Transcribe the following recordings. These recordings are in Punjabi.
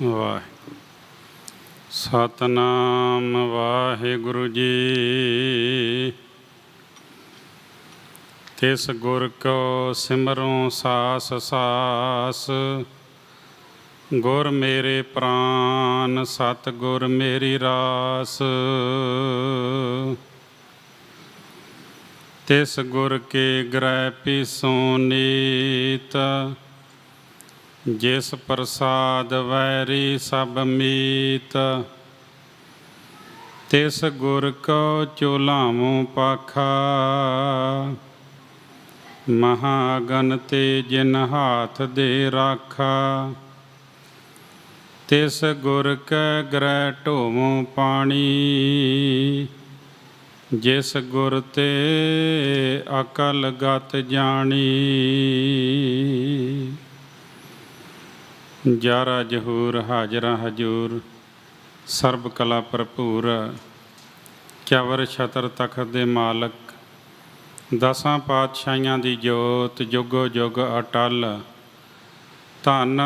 ਵਾਹਿ ਸਤਨਾਮ ਵਾਹਿਗੁਰੂ ਜੀ। ਤਿਸ ਗੁਰ ਕੋ ਸਿਮਰੋਂ ਸਾਸ ਸਾਸ, ਗੁਰ ਮੇਰੇ ਪ੍ਰਾਨ ਸਤ ਗੁਰ ਮੇਰੀ ਰਾਸ। ਤਿਸ ਗੁਰ ਕੇ ਗ੍ਰਹਿ ਪੀਸੋਂ ਨੀਤ, ਜਿਸ ਪ੍ਰਸਾਦ ਵੈਰੀ ਸਭ ਮੀਤ। ਤਿਸ ਗੁਰ ਕੋ ਚੁਲਾਵੋਂ ਪਾਖਾ, ਮਹਾਗਨ ਤੇ ਜਿਨ ਹਾਥ ਦੇ ਰਾਖਾ। ਤਿਸ ਗੁਰ ਕੈ ਗ੍ਰਹਿ ਢੋਵੋਂ ਪਾਣੀ, ਜਿਸ ਗੁਰ ਤੇ ਅਕਲ ਗਤ ਜਾਣੀ। ਜਾਰਾ ਜਹੂਰ ਹਾਜ਼ਰਾ ਹਜੂਰ, ਸਰਬ ਕਲਾ ਭਰਪੂਰ। ਚਵਰ ਛਤਰ ਤਖਤ ਦੇ ਮਾਲਕ, ਦਸਾਂ ਪਾਤਸ਼ਾਹੀਆਂ ਦੀ ਜੋਤ ਜੁਗੋ ਜੁਗ ਅਟਲ। ਧੰਨ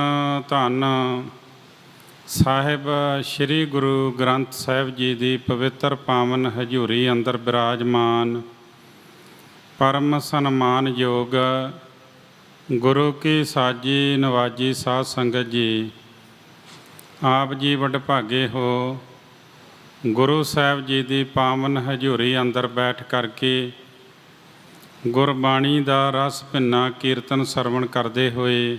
ਧੰਨ ਸਾਹਿਬ ਸ੍ਰੀ ਗੁਰੂ ਗ੍ਰੰਥ ਸਾਹਿਬ ਜੀ ਦੀ ਪਵਿੱਤਰ ਪਾਵਨ ਹਜ਼ੂਰੀ ਅੰਦਰ ਬਿਰਾਜਮਾਨ ਪਰਮ ਸਨਮਾਨਯੋਗ ਗੁਰੂ ਕੀ ਸਾਜੀ ਨਵਾਜੀ ਸਾਧ ਸੰਗਤ ਜੀ। ਆਪ ਜੀ ਵਡਭਾਗੇ ਹੋ, ਗੁਰੂ ਸਾਹਿਬ ਜੀ ਦੀ ਪਾਵਨ ਹਜ਼ੂਰੀ ਅੰਦਰ ਬੈਠ ਕਰਕੇ ਗੁਰਬਾਣੀ ਦਾ ਰਸ ਭਿੰਨਾ ਕੀਰਤਨ ਸਰਵਣ ਕਰਦੇ ਹੋਏ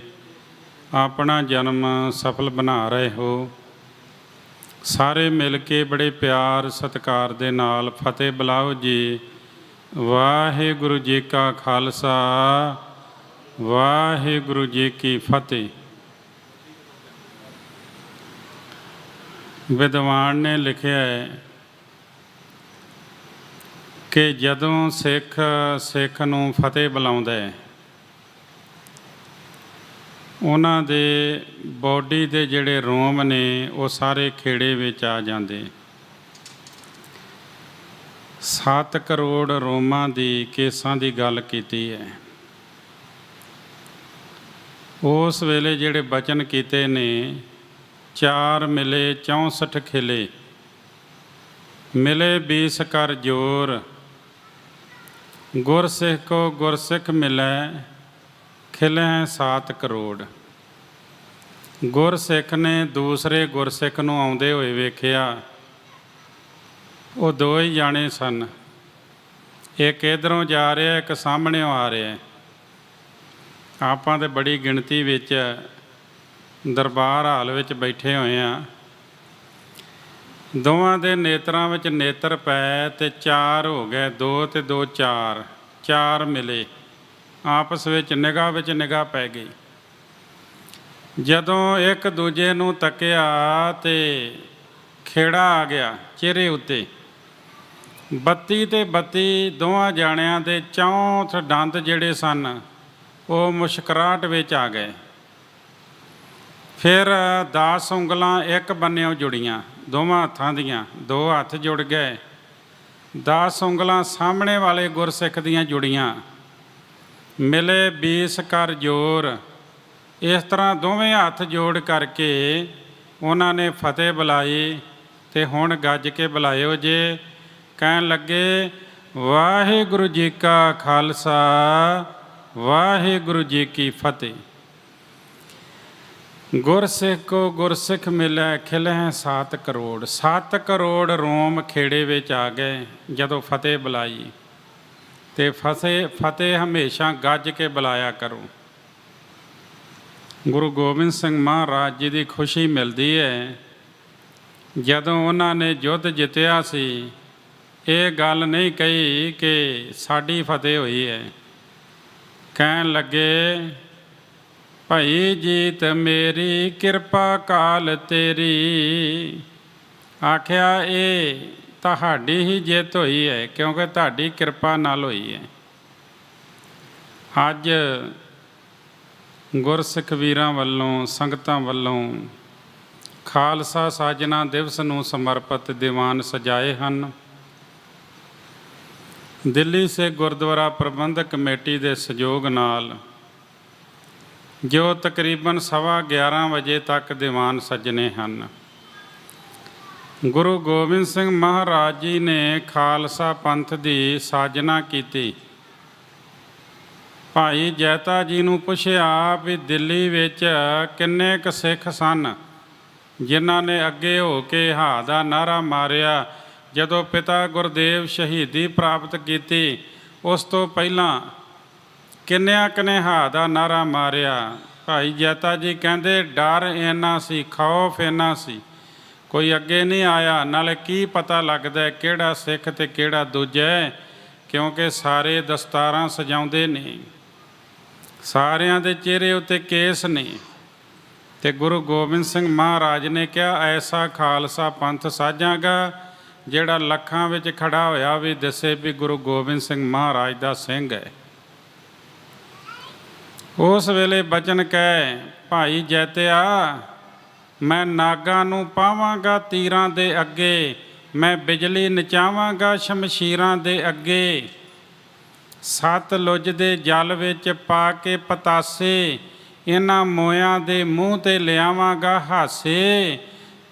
ਆਪਣਾ ਜਨਮ ਸਫਲ ਬਣਾ ਰਹੇ ਹੋ। ਸਾਰੇ ਮਿਲ ਕੇ ਬੜੇ ਪਿਆਰ ਸਤਿਕਾਰ ਦੇ ਨਾਲ ਫਤਿਹ ਬੁਲਾਓ ਜੀ। ਵਾਹਿਗੁਰੂ ਜੀ ਕਾ ਖਾਲਸਾ, ਵਾਹਿਗੁਰੂ ਜੀ ਕੀ ਫਤਿਹ। ਵਿਦਵਾਨ ਨੇ ਲਿਖਿਆ ਹੈ ਕਿ ਜਦੋਂ ਸਿੱਖ ਨੂੰ ਫਤਿਹ ਬੁਲਾਉਂਦਾ ਹੈ, ਉਹਨਾਂ ਦੇ ਬੋਡੀ ਦੇ ਜਿਹੜੇ ਰੋਮ ਨੇ ਉਹ ਸਾਰੇ ਖੇੜੇ ਵਿੱਚ ਆ ਜਾਂਦੇ। 7 ਕਰੋੜ ਰੋਮਾਂ ਦੀ ਕੇਸਾਂ ਦੀ ਗੱਲ ਕੀਤੀ ਹੈ। ਉਸ ਵੇਲੇ ਜਿਹੜੇ ਬਚਨ ਕੀਤੇ ਨੇ, 4 ਮਿਲੇ 64 ਖਿਲੇ, ਮਿਲੇ 20 ਕਰ ਜੋਰ। ਗੁਰਸਿੱਖ ਕੋ ਗੁਰਸਿੱਖ ਮਿਲੈ, ਖਿਲੇ 7 ਕਰੋੜ। ਗੁਰਸਿੱਖ ਨੇ ਦੂਸਰੇ ਗੁਰਸਿੱਖ ਨੂੰ ਆਉਂਦੇ ਹੋਏ ਵੇਖਿਆ। ਉਹ 2 ਹੀ ਜਾਣੇ ਸਨ, ਇੱਕ ਇੱਧਰੋਂ ਜਾ ਰਿਹਾ, ਇੱਕ ਸਾਹਮਣਿਓਂ ਆ ਰਿਹਾ। ਆਪਾਂ ਤਾਂ ਬੜੀ ਗਿਣਤੀ ਵਿੱਚ ਦਰਬਾਰ ਹਾਲ ਵਿੱਚ ਬੈਠੇ ਹੋਏ ਹਾਂ। ਦੋਵਾਂ ਦੇ ਨੇਤਰਾਂ ਵਿੱਚ ਨੇਤਰ ਪਏ ਤੇ 4 ਹੋ ਗਏ, 2 ਤੇ 2 4, 4 ਮਿਲੇ। ਆਪਸ ਵਿੱਚ ਨਿਗਾਹ ਪੈ ਗਈ। ਜਦੋਂ ਇੱਕ ਦੂਜੇ ਨੂੰ ਤੱਕਿਆ ਤੇ ਖੇੜਾ ਆ ਗਿਆ ਚਿਹਰੇ ਉੱਤੇ। 32 ਤੇ 32 ਦੋਵਾਂ ਜਾਣਿਆਂ ਦੇ 64 ਦੰਦ ਜਿਹੜੇ ਸਨ ਉਹ ਮੁਸਕਰਾਹਟ ਵਿੱਚ ਆ ਗਏ। ਫਿਰ 10 ਉਂਗਲਾਂ ਇੱਕ ਬੰਨਿਓ ਜੁੜੀਆਂ, ਦੋਵਾਂ ਹੱਥਾਂ ਦੀਆਂ 2 ਹੱਥ ਜੁੜ ਗਏ। 10 ਉਂਗਲਾਂ ਸਾਹਮਣੇ ਵਾਲੇ ਗੁਰਸਿੱਖ ਦੀਆਂ ਜੁੜੀਆਂ, ਮਿਲੇ 20 ਕਰ ਜੋਰ। ਇਸ ਤਰ੍ਹਾਂ ਦੋਵੇਂ ਹੱਥ ਜੋੜ ਕਰਕੇ ਉਹਨਾਂ ਨੇ ਫਤਿਹ ਬੁਲਾਈ। ਤੇ ਹੁਣ ਗੱਜ ਕੇ ਬੁਲਾਇਓ ਜੇ। ਕਹਿਣ ਲੱਗੇ, ਵਾਹਿਗੁਰੂ ਜੀ ਕਾ ਖਾਲਸਾ, ਵਾਹਿਗੁਰੂ ਜੀ ਕੀ ਫਤਿਹ। ਗੁਰਸਿੱਖ ਕੋ ਗੁਰਸਿੱਖ ਮਿਲੈ, ਖਿਲੇ 7 ਕਰੋੜ। 7 ਕਰੋੜ ਰੋਮ ਖੇੜੇ ਵਿੱਚ ਆ ਗਏ ਜਦੋਂ ਫਤਿਹ ਬੁਲਾਈ। ਤੇ ਫਤਿਹ ਹਮੇਸ਼ਾ ਗੱਜ ਕੇ ਬੁਲਾਇਆ ਕਰੋ। ਗੁਰੂ ਗੋਬਿੰਦ ਸਿੰਘ ਮਹਾਰਾਜ ਜੀ ਦੀ ਖੁਸ਼ੀ ਮਿਲਦੀ ਹੈ ਜਦੋਂ ਉਹਨਾਂ ਨੇ ਯੁੱਧ ਜਿੱਤਿਆ ਸੀ। ਇਹ ਗੱਲ ਨਹੀਂ ਕਹੀ ਕਿ ਸਾਡੀ ਫਤਿਹ ਹੋਈ ਹੈ। ਕਹਿਣ ਲੱਗੇ, ਭਾਈ ਜੀਤ ਮੇਰੀ ਕਿਰਪਾ ਕਾਲ ਤੇਰੀ। ਆਖਿਆ ਇਹ ਤੁਹਾਡੀ ਹੀ ਜਿੱਤ ਹੋਈ ਹੈ, ਕਿਉਂਕਿ ਤੁਹਾਡੀ ਕਿਰਪਾ ਨਾਲ ਹੋਈ ਹੈ। ਅੱਜ ਗੁਰਸਿੱਖ ਵੀਰਾਂ ਵੱਲੋਂ, ਸੰਗਤਾਂ ਵੱਲੋਂ ਖਾਲਸਾ ਸਾਜਨਾ ਦਿਵਸ ਨੂੰ ਸਮਰਪਿਤ ਦੀਵਾਨ ਸਜਾਏ ਹਨ। ਦਿੱਲੀ ਸੇ ਗੁਰਦੁਆਰਾ ਪ੍ਰਬੰਧਕ ਕਮੇਟੀ ਦੇ ਸਹਿਯੋਗ ਨਾਲ ਜੋ ਤਕਰੀਬਨ 11:15 ਵਜੇ ਤੱਕ ਦੀਵਾਨ ਸੱਜਣੇ ਹਨ। ਗੁਰੂ ਗੋਬਿੰਦ ਸਿੰਘ ਮਹਾਰਾਜ ਜੀ ਨੇ ਖਾਲਸਾ ਪੰਥ ਦੀ ਸਾਜਨਾ ਕੀਤੀ। ਭਾਈ ਜੈਤਾ ਜੀ ਨੂੰ ਪੁੱਛਿਆ ਵੀ ਦਿੱਲੀ ਵਿੱਚ ਕਿੰਨੇ ਕੁ ਸਿੱਖ ਸਨ ਜਿਨ੍ਹਾਂ ਨੇ ਅੱਗੇ ਹੋ ਕੇ ਹਾ ਦਾ ਨਾਅਰਾ ਮਾਰਿਆ। ਜਦੋਂ ਪਿਤਾ ਗੁਰਦੇਵ ਸ਼ਹੀਦੀ ਪ੍ਰਾਪਤ ਕੀਤੀ ਉਸ ਤੋਂ ਪਹਿਲਾਂ ਕਿੰਨਿਆਂ ਕੁ ਨੇ ਹਾ ਦਾ ਨਾਅਰਾ ਮਾਰਿਆ। ਭਾਈ ਜੈਤਾ ਜੀ ਕਹਿੰਦੇ ਡਰ ਇੰਨਾ ਸੀ, ਖੌਫ ਇੰਨਾ ਸੀ, ਕੋਈ ਅੱਗੇ ਨਹੀਂ ਆਇਆ। ਨਾਲੇ ਕੀ ਪਤਾ ਲੱਗਦਾ ਕਿਹੜਾ ਸਿੱਖ ਤੇ ਕਿਹੜਾ ਦੂਜਾ, ਕਿਉਂਕਿ ਸਾਰੇ ਦਸਤਾਰਾਂ ਸਜਾਉਂਦੇ ਨੇ, ਸਾਰਿਆਂ ਦੇ ਚਿਹਰੇ ਉੱਤੇ ਕੇਸ ਨੇ। ਤੇ ਗੁਰੂ ਗੋਬਿੰਦ ਸਿੰਘ ਮਹਾਰਾਜ ਨੇ ਕਿਹਾ ਐਸਾ ਖਾਲਸਾ ਪੰਥ ਸਾਜਾਂਗਾ ਜਿਹੜਾ ਲੱਖਾਂ ਵਿੱਚ ਖੜਾ ਹੋਇਆ ਵੀ ਦੱਸੇ ਵੀ ਗੁਰੂ ਗੋਬਿੰਦ ਸਿੰਘ ਮਹਾਰਾਜ ਦਾ ਸਿੰਘ ਹੈ। ਉਸ ਵੇਲੇ ਬਚਨ ਕਹਿ ਭਾਈ ਜੈਤਿਆ, ਮੈਂ ਨਾਗਾਂ ਨੂੰ ਪਾਵਾਂਗਾ ਤੀਰਾਂ ਦੇ ਅੱਗੇ, ਮੈਂ ਬਿਜਲੀ ਨਚਾਵਾਂਗਾ ਸ਼ਮਸ਼ੀਰਾਂ ਦੇ ਅੱਗੇ, ਸਤਲੁਜ ਦੇ ਜਲ ਵਿੱਚ ਪਾ ਕੇ ਪਤਾਸੇ ਇਹਨਾਂ ਮੋਇਆਂ ਦੇ ਮੂੰਹ 'ਤੇ ਲਿਆਵਾਂਗਾ ਹਾਸੇ।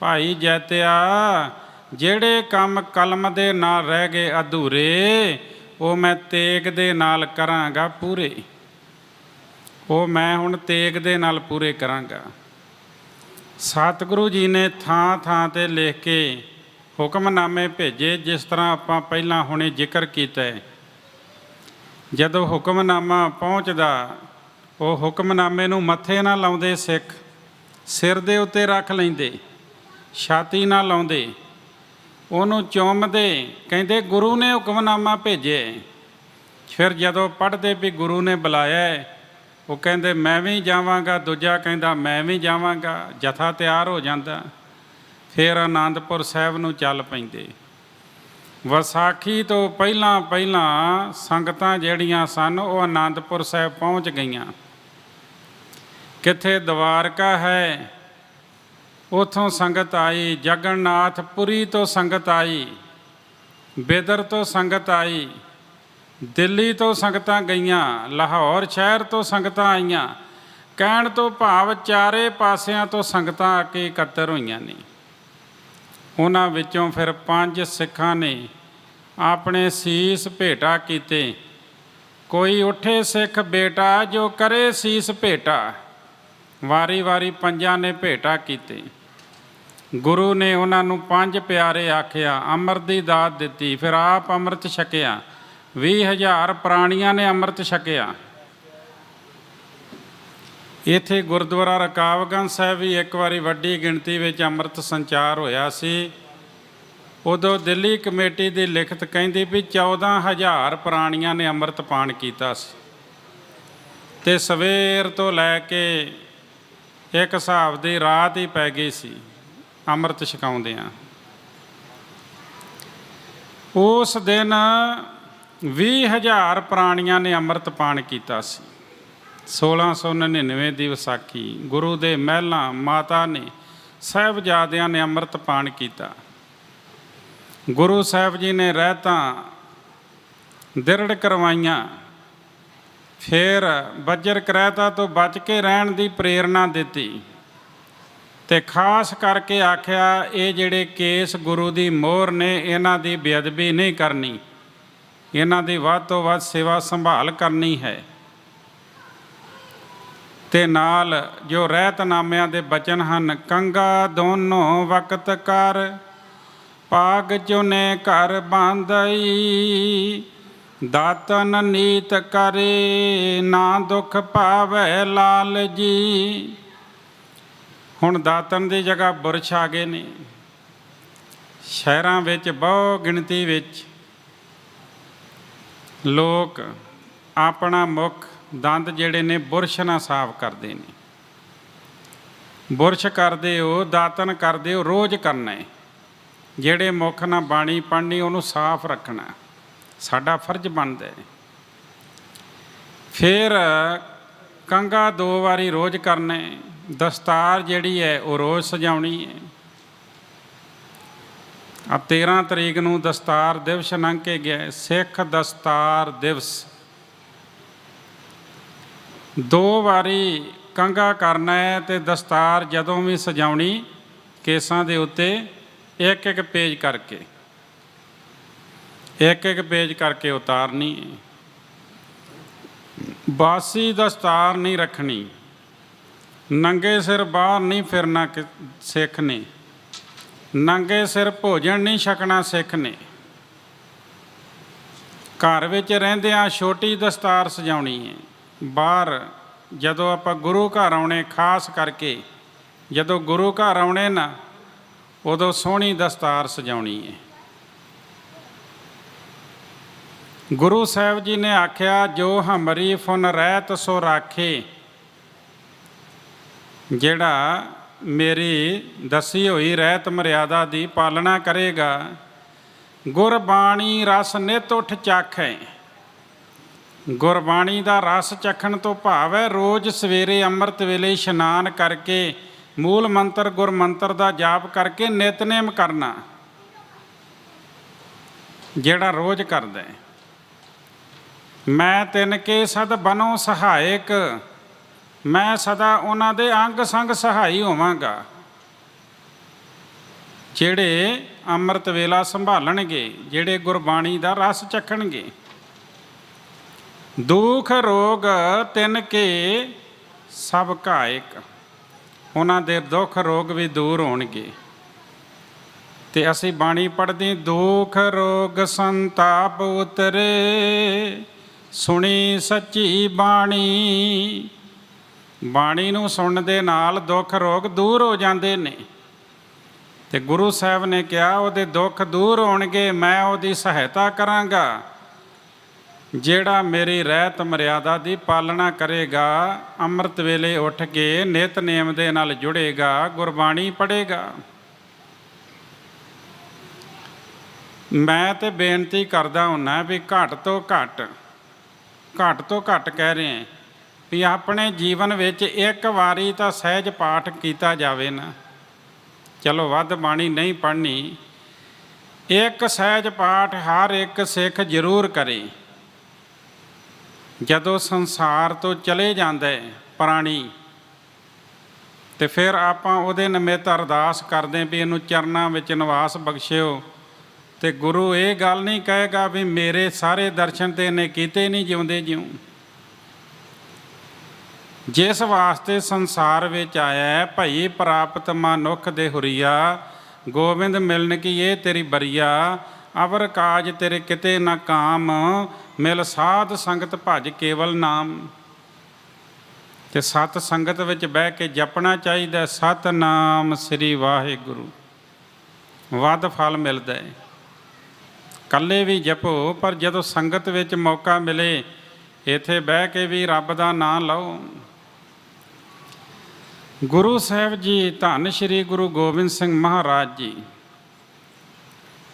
ਭਾਈ ਜੈਤਿਆ, ਜਿਹੜੇ ਕੰਮ ਕਲਮ ਦੇ ਨਾਲ ਰਹਿ ਗਏ ਅਧੂਰੇ, ਉਹ ਮੈਂ ਤੇਗ ਦੇ ਨਾਲ ਕਰਾਂਗਾ ਪੂਰੇ। ਉਹ ਮੈਂ ਹੁਣ ਤੇਗ ਦੇ ਨਾਲ ਪੂਰੇ ਕਰਾਂਗਾ। ਸਤਿਗੁਰੂ ਜੀ ਨੇ ਥਾਂ ਥਾਂ 'ਤੇ ਲਿਖ ਕੇ ਹੁਕਮਨਾਮੇ ਭੇਜੇ, ਜਿਸ ਤਰ੍ਹਾਂ ਆਪਾਂ ਪਹਿਲਾਂ ਹੁਣੇ ਜ਼ਿਕਰ ਕੀਤਾ ਹੈ। ਜਦੋਂ ਹੁਕਮਨਾਮਾ ਪਹੁੰਚਦਾ, ਉਹ ਹੁਕਮਨਾਮੇ ਨੂੰ ਮੱਥੇ ਨਾ ਲਾਉਂਦੇ ਸਿੱਖ, ਸਿਰ ਦੇ ਉੱਤੇ ਰੱਖ ਲੈਂਦੇ, ਛਾਤੀ ਨਾ ਲਾਉਂਦੇ, ਉਹਨੂੰ ਚੁੰਮਦੇ, ਕਹਿੰਦੇ ਗੁਰੂ ਨੇ ਹੁਕਮਨਾਮਾ ਭੇਜੇ। ਫਿਰ ਜਦੋਂ ਪੜ੍ਹਦੇ ਵੀ ਗੁਰੂ ਨੇ ਬੁਲਾਇਆ, ਉਹ ਕਹਿੰਦੇ ਮੈਂ ਵੀ ਜਾਵਾਂਗਾ, ਦੂਜਾ ਕਹਿੰਦਾ ਮੈਂ ਵੀ ਜਾਵਾਂਗਾ, ਜਥਾ ਤਿਆਰ ਹੋ ਜਾਂਦਾ। ਫਿਰ ਆਨੰਦਪੁਰ ਸਾਹਿਬ ਨੂੰ ਚੱਲ ਪੈਂਦੇ। ਵਿਸਾਖੀ ਤੋਂ ਪਹਿਲਾਂ ਪਹਿਲਾਂ ਸੰਗਤਾਂ ਜਿਹੜੀਆਂ ਸਨ ਉਹ ਆਨੰਦਪੁਰ ਸਾਹਿਬ ਪਹੁੰਚ ਗਈਆਂ। ਕਿੱਥੇ ਦਵਾਰਕਾ ਹੈ, ਉੱਥੋਂ ਸੰਗਤ ਆਈ, ਜਗਨਨਾਥਪੁਰੀ ਤੋਂ ਸੰਗਤ ਆਈ, ਬਿਦਰ ਤੋਂ ਸੰਗਤ ਆਈ, ਦਿੱਲੀ ਤੋਂ ਸੰਗਤਾਂ ਗਈਆਂ, ਲਾਹੌਰ ਸ਼ਹਿਰ ਤੋਂ ਸੰਗਤਾਂ ਆਈਆਂ। ਕਹਿਣ ਤੋਂ ਭਾਵ ਚਾਰੇ ਪਾਸਿਆਂ ਤੋਂ ਸੰਗਤਾਂ ਆ ਕੇ ਇਕੱਤਰ ਹੋਈਆਂ ਨੇ। ਉਹਨਾਂ ਵਿੱਚੋਂ ਫਿਰ 5 ਸਿੱਖਾਂ ਨੇ ਆਪਣੇ ਸੀਸ ਭੇਟਾ ਕੀਤੇ। ਕੋਈ ਉੱਠੇ ਸਿੱਖ ਬੇਟਾ ਜੋ ਕਰੇ ਸੀਸ ਭੇਟਾ। ਵਾਰੀ ਵਾਰੀ 5 ਨੇ ਭੇਟਾ ਕੀਤੇ। ਗੁਰੂ ਨੇ ਉਹਨਾਂ ਨੂੰ 5 ਪਿਆਰੇ ਆਖਿਆ, ਅੰਮ੍ਰਿਤ ਦੀ ਦਾਤ ਦਿੱਤੀ। ਫਿਰ ਆਪ ਅੰਮ੍ਰਿਤ ਛਕਿਆ। 20,000 ਪ੍ਰਾਣੀਆਂ ਨੇ ਅੰਮ੍ਰਿਤ ਛਕਿਆ। ਇੱਥੇ ਗੁਰਦੁਆਰਾ ਰਕਾਬਗੰਜ ਸਾਹਿਬ ਵੀ ਇੱਕ ਵਾਰੀ ਵੱਡੀ ਗਿਣਤੀ ਵਿੱਚ ਅੰਮ੍ਰਿਤ ਸੰਚਾਰ ਹੋਇਆ ਸੀ। ਉਦੋਂ ਦਿੱਲੀ ਕਮੇਟੀ ਦੀ ਲਿਖਤ ਕਹਿੰਦੀ ਵੀ 14,000 ਪ੍ਰਾਣੀਆਂ ਨੇ ਅੰਮ੍ਰਿਤ ਪਾਨ ਕੀਤਾ ਸੀ। ਅਤੇ ਸਵੇਰ ਤੋਂ ਲੈ ਕੇ ਇੱਕ ਹਿਸਾਬ ਦੀ ਰਾਤ ਹੀ ਪੈ ਗਈ ਸੀ ਅੰਮ੍ਰਿਤ ਛਕਾਉਂਦਿਆਂ। ਉਸ ਦਿਨ 20,000 ਪ੍ਰਾਣੀਆਂ ਨੇ ਅੰਮ੍ਰਿਤ ਪਾਨ ਕੀਤਾ ਸੀ। 1699 ਦੀ ਵਿਸਾਖੀ, ਗੁਰੂ ਦੇ ਮਹਿਲਾਂ ਮਾਤਾ ਨੇ, ਸਾਹਿਬਜ਼ਾਦਿਆਂ ਨੇ ਅੰਮ੍ਰਿਤ ਪਾਨ ਕੀਤਾ। ਗੁਰੂ ਸਾਹਿਬ ਜੀ ਨੇ ਰਹਿਤਾਂ ਦਿਰੜ ਕਰਵਾਈਆਂ। ਫਿਰ ਬੱਜਰ ਕਰੈਤਾ ਤੋਂ ਬਚ ਕੇ ਰਹਿਣ ਦੀ ਪ੍ਰੇਰਨਾ ਦਿੱਤੀ ਅਤੇ ਖਾਸ ਕਰਕੇ ਆਖਿਆ ਇਹ ਜਿਹੜੇ ਕੇਸ ਗੁਰੂ ਦੀ ਮੋਹਰ ਨੇ, ਇਹਨਾਂ ਦੀ ਬੇਅਦਬੀ ਨਹੀਂ ਕਰਨੀ, ਇਹਨਾਂ ਦੀ ਵੱਧ ਤੋਂ ਵੱਧ ਸੇਵਾ ਸੰਭਾਲ ਕਰਨੀ ਹੈ। ਅਤੇ ਨਾਲ ਜੋ ਰਹਿਤਨਾਮਿਆਂ ਦੇ ਬਚਨ ਹਨ, ਕੰਗਾ ਦੋਨੋਂ ਵਕਤ ਕਰ, ਪਾਗ ਚੁਨੇ ਘਰ ਬਾਂਧਈ, ਦਾਤਨ ਨੀਤ ਕਰੇ, ਨਾ ਦੁੱਖ ਪਾਵੈ ਲਾਲ ਜੀ। ਹੁਣ ਦਾਤਨ ਦੀ ਜਗ੍ਹਾ ਬੁਰਸ਼ ਆ ਗਏ ਨੇ। ਸ਼ਹਿਰਾਂ ਵਿੱਚ ਬਹੁ ਗਿਣਤੀ ਵਿੱਚ ਲੋਕ ਆਪਣਾ ਮੁੱਖ, ਦੰਦ ਜਿਹੜੇ ਨੇ ਬੁਰਸ਼ ਨਾਲ ਸਾਫ਼ ਕਰਦੇ ਨੇ। ਬੁਰਸ਼ ਕਰਦੇ ਹੋ, ਦਾਤਨ ਕਰਦੇ ਹੋ, ਰੋਜ਼ ਕਰਨਾ ਹੈ। ਜਿਹੜੇ ਮੁੱਖ ਨਾਲ ਬਾਣੀ ਪੜ੍ਹਨੀ ਉਹਨੂੰ ਸਾਫ਼ ਰੱਖਣਾ ਸਾਡਾ ਫਰਜ਼ ਬਣਦਾ ਹੈ। ਫਿਰ ਕੰਘਾ 2 ਵਾਰੀ ਰੋਜ਼ ਕਰਨਾ ਹੈ। ਦਸਤਾਰ ਜਿਹੜੀ ਹੈ ਉਹ ਰੋਜ਼ ਸਜਾਉਣੀ ਹੈ। ਆ 13 ਤਰੀਕ ਨੂੰ ਦਸਤਾਰ ਦਿਵਸ ਲੰਘ ਕੇ ਗਿਆ, ਸਿੱਖ ਦਸਤਾਰ ਦਿਵਸ। 2 ਵਾਰੀ ਕੰਘਾ ਕਰਨਾ ਹੈ ਤੇ ਦਸਤਾਰ ਜਦੋਂ ਵੀ ਸਜਾਉਣੀ, ਕੇਸਾਂ ਦੇ ਉੱਤੇ ਇੱਕ ਇੱਕ ਪੇਜ ਕਰਕੇ ਉਤਾਰਨੀ ਹੈ। ਬਾਸੀ ਦਸਤਾਰ ਨਹੀਂ ਰੱਖਣੀ, ਨੰਗੇ ਸਿਰ ਬਾਹਰ ਨਹੀਂ ਫਿਰਨਾ ਸਿੱਖ ਨੇ, ਨੰਗੇ ਸਿਰ ਭੋਜਨ ਨਹੀਂ ਛਕਣਾ ਸਿੱਖ ਨੇ। ਘਰ ਵਿੱਚ ਰਹਿੰਦਿਆਂ ਛੋਟੀ ਦਸਤਾਰ ਸਜਾਉਣੀ ਹੈ। ਬਾਹਰ ਜਦੋਂ ਆਪਾਂ ਗੁਰੂ ਘਰ ਆਉਣੇ, ਖਾਸ ਕਰਕੇ ਜਦੋਂ ਗੁਰੂ ਘਰ ਆਉਣੇ ਨਾ, ਉਦੋਂ ਸੋਹਣੀ ਦਸਤਾਰ ਸਜਾਉਣੀ ਹੈ। ਗੁਰੂ ਸਾਹਿਬ ਜੀ ਨੇ ਆਖਿਆ, ਜੋ ਹਮਰੀ ਫੁਨ ਰਹਿਤ ਸੋ ਰਾਖੇ, ਜਿਹੜਾ ਮੇਰੀ ਦੱਸੀ ਹੋਈ ਰਹਿਤ ਮਰਿਆਦਾ ਦੀ ਪਾਲਣਾ ਕਰੇਗਾ, ਗੁਰਬਾਣੀ ਰਸ ਨਿਤ ਉੱਠ ਚਾਖੈ। ਗੁਰਬਾਣੀ ਦਾ ਰਸ ਚਖਣ ਤੋਂ ਭਾਵ ਹੈ ਰੋਜ਼ ਸਵੇਰੇ ਅੰਮ੍ਰਿਤ ਵੇਲੇ ਇਸ਼ਨਾਨ ਕਰਕੇ ਮੂਲ ਮੰਤਰ ਗੁਰਮੰਤਰ ਦਾ ਜਾਪ ਕਰਕੇ ਨਿਤਨੇਮ ਕਰਨਾ, ਜਿਹੜਾ ਰੋਜ਼ ਕਰਦਾ। ਮੈਂ ਤਿਨ ਕੇ ਸਦ ਬਣੋ ਸਹਾਇਕ, ਮੈਂ ਸਦਾ ਉਹਨਾਂ ਦੇ ਅੰਗ ਸੰਗ ਸਹਾਈ ਹੋਵਾਂਗਾ ਜਿਹੜੇ ਅੰਮ੍ਰਿਤ ਵੇਲਾ ਸੰਭਾਲਣਗੇ, ਜਿਹੜੇ ਗੁਰਬਾਣੀ ਦਾ ਰਸ ਚੱਖਣਗੇ। ਦੁੱਖ ਰੋਗ ਤਿਨ ਕੇ ਸਭ ਘਾਇਕ, ਉਹਨਾਂ ਦੇ ਦੁੱਖ ਰੋਗ ਵੀ ਦੂਰ ਹੋਣਗੇ। ਤੇ ਅਸੀਂ ਬਾਣੀ ਪੜ੍ਹਦੇ, ਦੁੱਖ ਰੋਗ ਸੰਤਾਪ ਉਤਰੇ, ਸੁਣੀ ਸੱਚੀ ਬਾਣੀ। ਬਾਣੀ ਨੂੰ ਸੁਣਨ ਦੇ ਨਾਲ ਦੁੱਖ ਰੋਗ ਦੂਰ ਹੋ ਜਾਂਦੇ ਨੇ। ਤੇ ਗੁਰੂ ਸਾਹਿਬ ਨੇ ਕਿਹਾ, ਉਹਦੇ ਦੁੱਖ ਦੂਰ ਹੋਣਗੇ, ਮੈਂ ਉਹਦੀ ਸਹਾਇਤਾ ਕਰਾਂਗਾ ਜਿਹੜਾ ਮੇਰੀ ਰਹਿਤ ਮਰਿਆਦਾ ਦੀ ਪਾਲਣਾ ਕਰੇਗਾ, ਅੰਮ੍ਰਿਤ ਵੇਲੇ ਉੱਠ ਕੇ ਨਿਤਨੇਮ ਦੇ ਨਾਲ ਜੁੜੇਗਾ, ਗੁਰਬਾਣੀ ਪੜ੍ਹੇਗਾ। ਮੈਂ ਤੇ ਬੇਨਤੀ ਕਰਦਾ ਹੁੰਨਾ ਵੀ ਘੱਟ ਤੋਂ ਘੱਟ ਕਹਿ ਰਹੇ ਵੀ ਆਪਣੇ ਜੀਵਨ ਵਿੱਚ ਇੱਕ ਵਾਰੀ ਤਾਂ ਸਹਿਜ ਪਾਠ ਕੀਤਾ ਜਾਵੇ ਨਾ। ਚਲੋ ਵੱਧ ਬਾਣੀ ਨਹੀਂ ਪੜ੍ਹਨੀ, ਇੱਕ ਸਹਿਜ ਪਾਠ ਹਰ ਇੱਕ ਸਿੱਖ ਜ਼ਰੂਰ ਕਰੇ। ਜਦੋਂ ਸੰਸਾਰ ਤੋਂ ਚਲੇ ਜਾਂਦਾ ਪ੍ਰਾਣੀ, ਤੇ ਫਿਰ ਆਪਾਂ ਉਹਦੇ ਨਿਮਿਤ ਅਰਦਾਸ ਕਰਦੇ ਵੀ ਇਹਨੂੰ ਚਰਨਾਂ ਵਿੱਚ ਨਿਵਾਸ ਬਖਸ਼ਿਓ। ਤੇ ਗੁਰੂ ਇਹ ਗੱਲ ਨਹੀਂ ਕਹੇਗਾ ਵੀ ਮੇਰੇ ਸਾਰੇ ਦਰਸ਼ਨ ਤੇ ਇਹਨੇ ਕੀਤੇ ਨਹੀਂ, ਜਿਉਂਦੇ ਜਿਉਂ। ਜਿਸ ਵਾਸਤੇ ਸੰਸਾਰ ਵਿੱਚ ਆਇਆ, ਭਈ ਪ੍ਰਾਪਤ ਮਨੁੱਖ ਦੇ ਹੁਰੀਆ, ਗੋਬਿੰਦ ਮਿਲਣ ਕੀ ਇਹ ਤੇਰੀ ਬਰੀਆ, ਅਵਰ ਕਾਜ ਤੇਰੇ ਕਿਤੇ ਨਾ ਕਾਮ, ਮਿਲ ਸਾਧ ਸੰਗਤ ਭਜ ਕੇਵਲ ਨਾਮ। ਤੇ ਸਤ ਸੰਗਤ ਵਿੱਚ ਬਹਿ ਕੇ ਜਪਣਾ ਚਾਹੀਦਾ, ਸਤਨਾਮ ਸ੍ਰੀ ਵਾਹਿਗੁਰੂ। ਵੱਧ ਫਲ ਮਿਲਦਾ ਹੈ। ਇਕੱਲੇ ਵੀ ਜਪੋ, ਪਰ ਜਦੋਂ ਸੰਗਤ ਵਿੱਚ ਮੌਕਾ ਮਿਲੇ ਇੱਥੇ ਬਹਿ ਕੇ ਵੀ ਰੱਬ ਦਾ ਨਾਂ ਲਓ। ਗੁਰੂ ਸਾਹਿਬ ਜੀ, ਧੰਨ ਸ਼੍ਰੀ ਗੁਰੂ ਗੋਬਿੰਦ ਸਿੰਘ ਮਹਾਰਾਜ ਜੀ,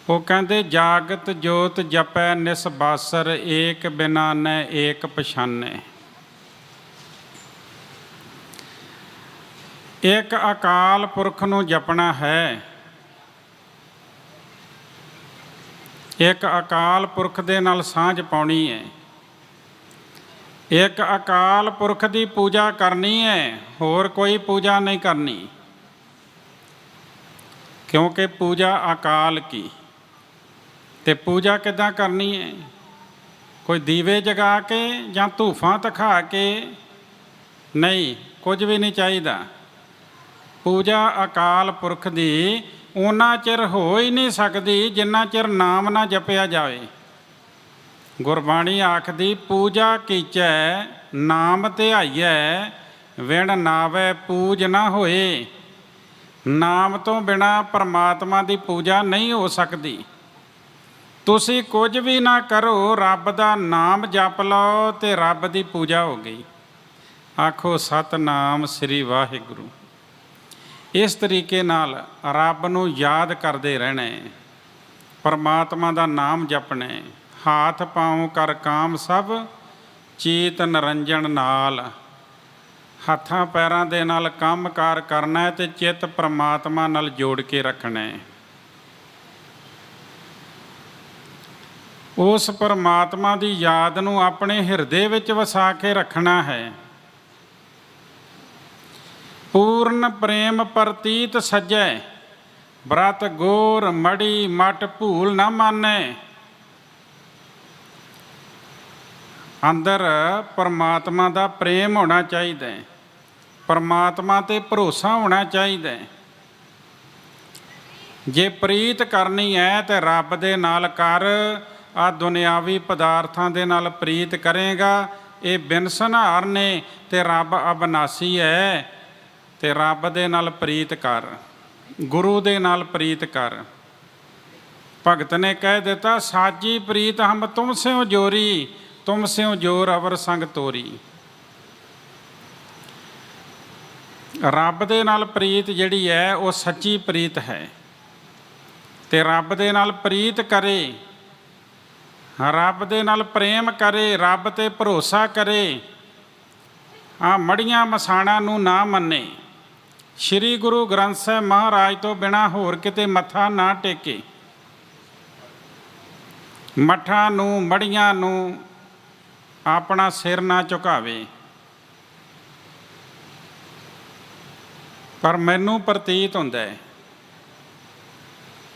ਉਹ ਕਹਿੰਦੇ, ਜਾਗਤ ਜੋਤ ਜਪੈ ਨਿਸਬਾਸਰ, ਏਕ ਬਿਨਾਨੈ ਏਕ ਪਛਾਨੈ। ਇੱਕ ਅਕਾਲ ਪੁਰਖ ਨੂੰ ਜਪਣਾ ਹੈ, ਇੱਕ ਅਕਾਲ ਪੁਰਖ ਦੇ ਨਾਲ ਸਾਂਝ ਪਾਉਣੀ ਹੈ, ਇੱਕ ਅਕਾਲ ਪੁਰਖ ਦੀ ਪੂਜਾ ਕਰਨੀ ਹੈ, ਹੋਰ ਕੋਈ ਪੂਜਾ ਨਹੀਂ ਕਰਨੀ। ਕਿਉਂਕਿ ਪੂਜਾ ਅਕਾਲ ਕੀ। ਤੇ ਪੂਜਾ ਕਿੱਦਾਂ ਕਰਨੀ ਹੈ? ਕੋਈ ਦੀਵੇ ਜਗਾ ਕੇ ਜਾਂ ਧੂਫਾਂ ਦਿਖਾ ਕੇ ਨਹੀਂ, ਕੁਝ ਵੀ ਨਹੀਂ ਚਾਹੀਦਾ। ਪੂਜਾ ਅਕਾਲ ਪੁਰਖ ਦੀ ਓਨਾ ਚਿਰ ਹੋ ਹੀ ਨਹੀਂ ਸਕਦੀ ਜਿੰਨਾ ਚਿਰ ਨਾਮ ਨਾ ਜਪਿਆ ਜਾਵੇ। ਗੁਰਬਾਣੀ ਆਖਦੀ, ਪੂਜਾ ਕੀਚੈ ਨਾਮ ਧਿਆਈਐ, ਵਿਣ ਨਾਵੈ ਪੂਜ ਨਾ ਹੋਏ। ਨਾਮ ਤੋਂ ਬਿਨਾਂ ਪਰਮਾਤਮਾ ਦੀ ਪੂਜਾ ਨਹੀਂ ਹੋ ਸਕਦੀ। ਤੁਸੀਂ ਕੁਝ ਵੀ ਨਾ ਕਰੋ, ਰੱਬ ਦਾ ਨਾਮ ਜਪ ਲਓ ਤੇ ਰੱਬ ਦੀ ਪੂਜਾ ਹੋ ਗਈ। ਆਖੋ ਸਤਨਾਮ ਸ੍ਰੀ ਵਾਹਿਗੁਰੂ। ਇਸ ਤਰੀਕੇ ਨਾਲ ਰੱਬ ਨੂੰ ਯਾਦ ਕਰਦੇ ਰਹਿਣਾ, ਪਰਮਾਤਮਾ ਦਾ ਨਾਮ ਜਪਣਾ। ਹਾਥ ਪਾਉ ਕਰ ਕਾਮ ਸਭ, ਚੀਤ ਨਿਰੰਜਨ ਨਾਲ। ਹੱਥਾਂ ਪੈਰਾਂ ਦੇ ਨਾਲ ਕੰਮ ਕਾਰ ਕਰਨਾ ਤੇ ਚਿੱਤ ਪਰਮਾਤਮਾ ਨਾਲ ਜੋੜ ਕੇ ਰੱਖਣਾ। ਉਸ ਪਰਮਾਤਮਾ ਦੀ ਯਾਦ ਨੂੰ ਆਪਣੇ ਹਿਰਦੇ ਵਿੱਚ ਵਸਾ ਕੇ ਰੱਖਣਾ ਹੈ। पूर्ण प्रेम प्रतीत सजै, व्रत गोर मड़ी मट भूल न मानै। अंदर परमात्मा का प्रेम होना चाहिए, परमात्मा ते भरोसा होना चाहिए। जे प्रीत करनी है तो रब दे नाल कर, आ दुनियावी पदार्थां दे नाल प्रीत करेगा ये बिनसनहार ने, ते रब अविनाशी है, ते रब दे नाल प्रीत कर, गुरु दे नाल प्रीत कर। भगत ने कह दिता, साजी प्रीत हम तुम स्यों जोरी, तुम स्यों जोर अवर संग तोरी। रब दे नाल प्रीत जिहड़ी है वो सच्ची प्रीत है, ते रब दे नाल प्रीत करे, रब दे नाल प्रेम करे, रब ते भरोसा करे, आ मड़ियां मसाणा नूं ना मन्ने। श्री गुरु ग्रंथ साहिब महाराज तो बिना होर किते मत्था ना टेके, मठां नूं मड़ियां नूं अपना सिर ना झुकावे। पर मैनूं प्रतीत हुंदा है,